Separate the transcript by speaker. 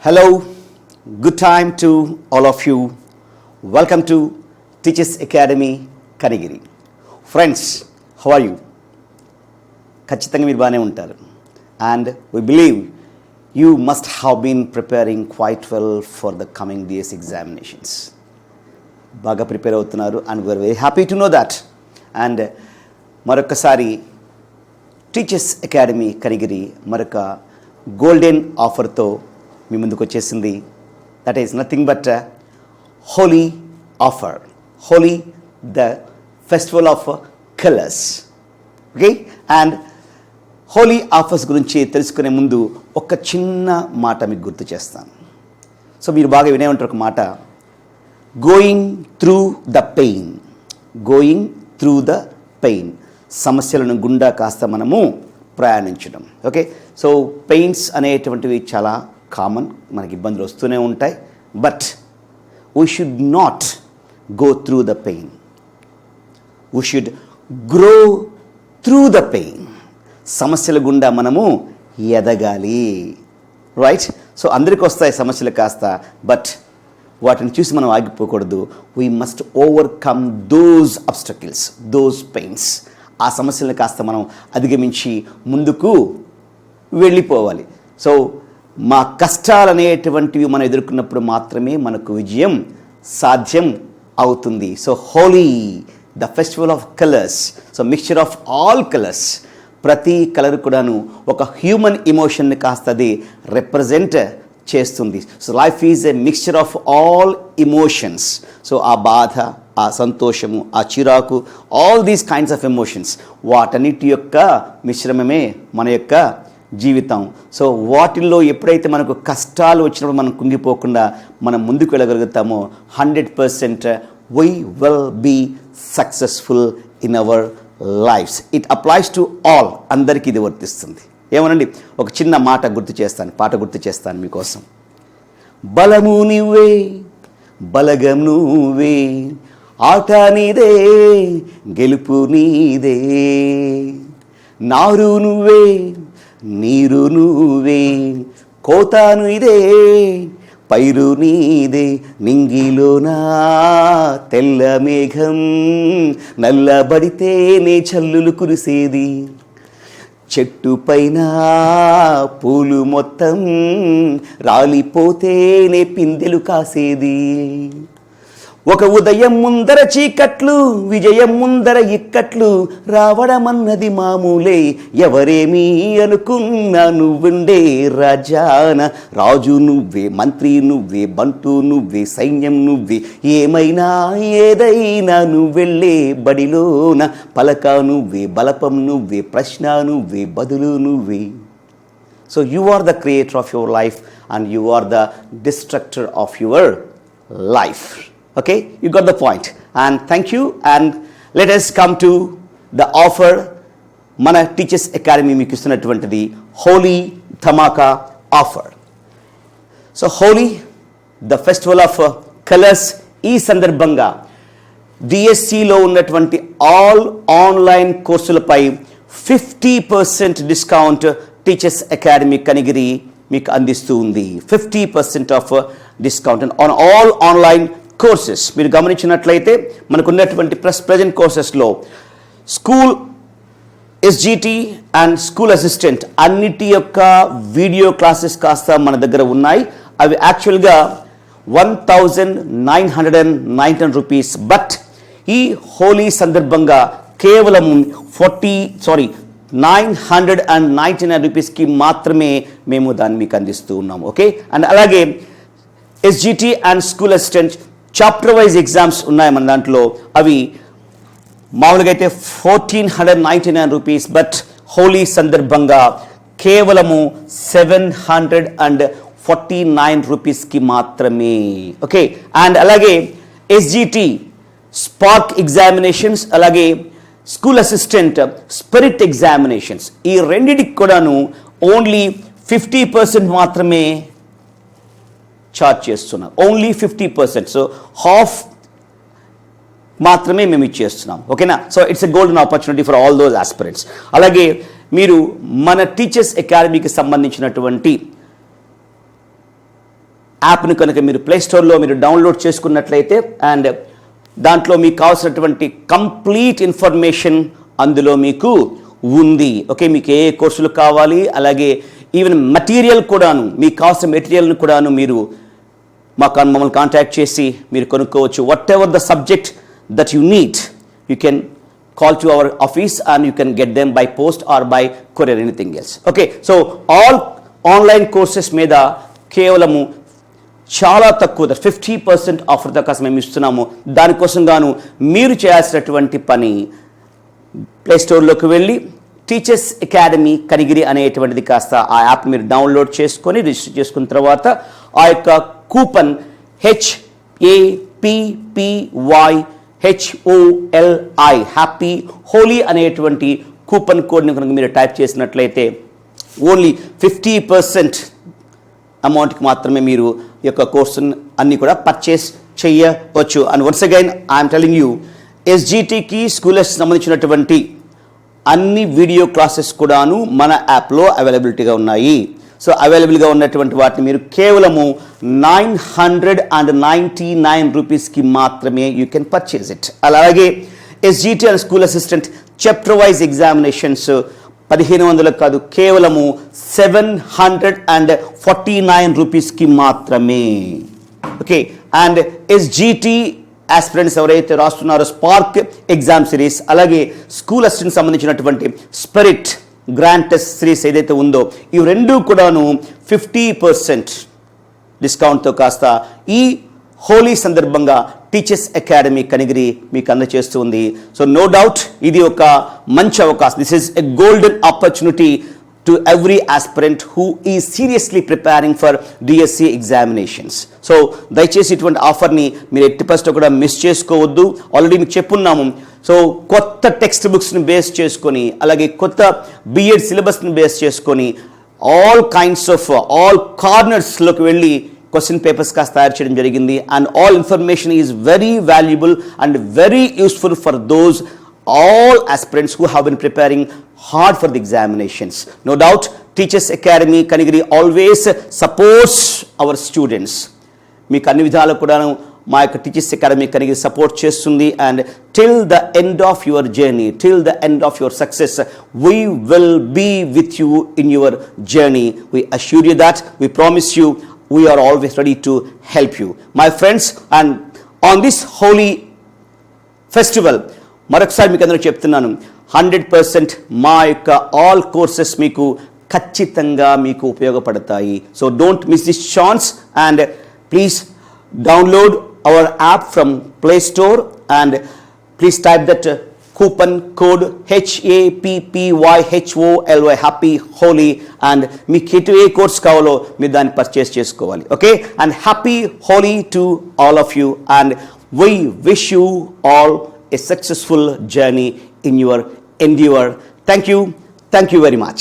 Speaker 1: Hello, good time to all of you. Welcome to Teachers Academy, Kanigiri. Friends, how are you? ఖచ్చితంగా మీరు బాగానే ఉంటారు. And we believe you must have been preparing quite well for the coming days examinations. బాగా prepare అవుతున్నారు and we are very happy to know that. And మరొకసారి teachers academy Kanigiri మరొక golden ఆఫర్తో మీ ముందుకు వచ్చేసింది. That is nothing but Holi offer, Holi the festival of colours. Okay, and Holi offers గురించి తెలుసుకునే ముందు ఒక చిన్న మాట మీకు గుర్తు చేస్తాను. సో మీరు బాగా వినే ఉంటారు ఒక మాట, going through the pain, going through the pain, సమస్యలను గుండా కాస్త మనము ప్రయాణించడం. ఓకే, సో పెయిన్స్ అనేటువంటివి చాలా కామన్, మనకి ఇబ్బందులు వస్తూనే ఉంటాయి. But we should not go through the pain, we should grow through the pain. సమస్యల గుండా మనము ఎదగాలి, రైట్? సో అందరికీ వస్తాయి సమస్యలు కాస్త, బట్ వాటిని చూసి మనం ఆగిపోకూడదు. We must overcome those obstacles, those pains. ఆ సమస్యలను కాస్త మనం అధిగమించి ముందుకు వెళ్ళిపోవాలి. సో మా కష్టాలు అనేటువంటివి మనం ఎదుర్కొన్నప్పుడు మాత్రమే మనకు విజయం సాధ్యం అవుతుంది. So Holi the festival of colours, so mixture of all colours. ప్రతి కలర్ కూడాను ఒక హ్యూమన్ ఎమోషన్ని కాస్త అది రిప్రజెంట్ చేస్తుంది. So life is a mixture of all emotions. So ఆ బాధ, ఆ సంతోషము, ఆ చిరాకు, all these kinds of emotions, వాటన్నిటి యొక్క మిశ్రమమే మన యొక్క జీవితం. సో వాటిల్లో ఎప్పుడైతే మనకు కష్టాలు వచ్చినప్పుడు మనం కుంగిపోకుండా మనం ముందుకు వెళ్ళగలుగుతామో 100% we will be successful in our lives. It applies to all, అందరికీ ఇది వర్తిస్తుంది. ఏమనండి, ఒక చిన్న మాట గుర్తు చేస్తాను, పాట గుర్తు చేస్తాను మీకోసం. బలము నువ్వే, బలగం నువ్వే, ఆట నీదే, గెలుపు నీదే, నారు నువ్వే, నీరు నువ్వే, కోతాను ఇదే, పైరు నీదే, నింగిలోనా తెల్ల మేఘం నల్లబడితేనే చల్లులు కురిసేది, చెట్టు పైన పూలు మొత్తం రాలిపోతేనే పిందెలు కాసేది, ఒక ఉదయం ముందర చీకట్లు, విజయం ముందర ఇక్కట్లు, రావడమన్నది మామూలే, ఎవరేమీ అనుకున్నా నువ్వుండే రాజాన, రాజు నువ్వే, మంత్రి నువ్వే, బంటు నువ్వే, సైన్యం నువ్వే, ఏమైనా ఏదైనా నువ్వెళ్ళే బడిలోన, పలక నువ్వే, బలపం నువ్వే, ప్రశ్న నువ్వే, బదులు నువ్వే. So you are the creator of your life and you are the destructor of your life. Okay, you got the point, and thank you. And let us come to the offer. Mana Teachers Academy మీకు ఇస్తున్నటువంటిది హోలీ ధమాకా offer. So Holi the festival of colours. ఈ సందర్భంగా డిఎస్సిలో ఉన్నటువంటి all online కోర్సులపై 50% discount teachers academy Kanigiri మీకు అందిస్తూ ఉంది. 50% off discount on all online courses. మీరు గమనించినట్లయితే మనకు ఉన్నటువంటి ప్రజెంట్ కోర్సెస్లో school SGT and school assistant అన్నిటి యొక్క వీడియో క్లాసెస్ కాస్త మన దగ్గర ఉన్నాయి. అవి యాక్చువల్గా 1999 రూపీస్, బట్ ఈ హోలీ సందర్భంగా కేవలం 999 రూపీస్కి మాత్రమే మేము దాన్ని మీకు అందిస్తూ ఉన్నాము. ఓకే, అండ్ అలాగే SGT and school assistant chapter wise exams ఉన్నాయి మన దాంట్లో. అవి మామూలుగా అయితే 1499 రూపీస్, బట్ హోలీ సందర్భంగా కేవలము 749 రూపీస్కి మాత్రమే. ఓకే, అండ్ అలాగే ఎస్జిటి స్పార్క్ ఎగ్జామినేషన్స్, అలాగే స్కూల్ అసిస్టెంట్ స్పిరిట్ ఎగ్జామినేషన్స్, ఈ రెండిటికి కూడాను ఓన్లీ 50% మాత్రమే ఛార్జ్ చేస్తున్నాం. ఓన్లీ 50%. సో హాఫ్ మాత్రమే మేము ఇచ్చేస్తున్నాం. ఓకేనా? So it's a golden opportunity for all those aspirants. అలాగే మీరు మన టీచర్స్ అకాడమీకి సంబంధించినటువంటి యాప్ను కనుక మీరు ప్లే స్టోర్లో మీరు డౌన్లోడ్ చేసుకున్నట్లయితే అండ్ దాంట్లో మీకు కావాల్సినటువంటి కంప్లీట్ ఇన్ఫర్మేషన్ అందులో మీకు ఉంది. ఓకే, మీకు ఏ కోర్సులు కావాలి, అలాగే ఈవెన్ మెటీరియల్ కూడాను, మీకు కావాల్సిన మెటీరియల్ను కూడాను మీరు మమ్మల్ని కాంటాక్ట్ చేసి మీరు కొనుక్కోవచ్చు. What ever the subject that you need, you can call to our office and you can get them by post or by courier, anything else. Okay, so all online courses మీద కేవలము చాలా తక్కువ 50% offer దాకా మేము ఇస్తున్నాము. దానికోసం గాను మీరు చేయాల్సినటువంటి పని ప్లే స్టోర్లోకి వెళ్ళి టీచర్స్ అకాడమీ కనిగిరి అనేటువంటిది కాస్త ఆ యాప్ మీరు డౌన్లోడ్ చేసుకొని రిజిస్టర్ చేసుకున్న తర్వాత ఆ యొక్క కూపన్ HAPPY హ్యాపీ హోలీ అనేటువంటి కూపన్ కోడ్ని కనుక మీరు టైప్ చేసినట్లయితే ఓన్లీ 50% అమౌంట్కి మాత్రమే మీరు ఈ యొక్క కోర్సును అన్నీ కూడా పర్చేస్ చేయవచ్చు. And once again I'm telling you, SGTకి స్కూల్స్ సంబంధించినటువంటి అన్ని వీడియో క్లాసెస్ కూడాను మన యాప్లో అవైలబిలిటీగా ఉన్నాయి. సో అవైలబుల్గా ఉన్నటువంటి వాటిని మీరు కేవలము 999 రూపీస్కి మాత్రమే యూ కెన్ పర్చేజ్ ఇట్. అలాగే SGT and school assistant chapter wise examinations 1500 కాదు, కేవలము 749 రూపీస్కి మాత్రమే. ఓకే, అండ్ SGT ఆస్పిరెంట్స్ ఎవరైతే రాస్తున్నారో స్పార్క్ ఎగ్జామ్ సిరీస్, అలాగే స్కూల్ అసిస్టెంట్ సంబంధించినటువంటి స్పిరిట్ గ్రాండ్ టెస్ట్ సిరీస్ ఏదైతే ఉందో ఇవి రెండు కూడాను 50% డిస్కౌంట్తో కాస్త ఈ హోలీ సందర్భంగా టీచర్స్ అకాడమీ కనిగిరి మీకు అందజేస్తుంది. సో నో డౌట్ ఇది ఒక మంచి అవకాశం. This is a golden opportunity to every aspirant who is seriously preparing for DSC examinations. So దయచేసి ఇటువంటి ఆఫర్ని మీరు ఎట్టి పరిస్థితుల్లో కూడా మిస్ చేసుకోవద్దు. ఆల్రెడీ మీకు చెప్పున్నాము. సో కొత్త టెక్స్ట్ బుక్స్ని బేస్ చేసుకొని, అలాగే కొత్త BEd సిలబస్ని బేస్ చేసుకొని ఆల్ కైండ్స్ ఆఫ్ ఆల్ కార్నర్స్లోకి వెళ్ళి క్వశ్చన్ పేపర్స్ కాస్త తయారు చేయడం జరిగింది. And all information is very valuable and very useful for those all aspirants who have been preparing hard for the examinations. No doubt, Teachers Academy Kanigiri always supports our students. మీకు అన్ని విధాలు కూడా మా యొక్క టీచర్స్ అకాడమీ కనిగిరి సపోర్ట్ చేస్తుంది. And till the end of your journey, till the end of your success, we will be with you in your journey. We assure you that, we promise you, we are always ready to help you. My friends, and on this Holi festival మరొకసారి మీకు అందరూ చెప్తున్నాను, 100% మా యొక్క all courses మీకు ఖచ్చితంగా మీకు ఉపయోగపడతాయి. So don't miss this chance and please download our app from play store and please type that coupon code HAPPYHOLY happy Holi and మీకు ఎటు ఏ కోర్స్ కావాలో మీరు దాన్ని పర్చేస్ చేసుకోవాలి. Okay, and happy Holi to all of you and we wish you all a successful journey in your endeavor. Thank you very much.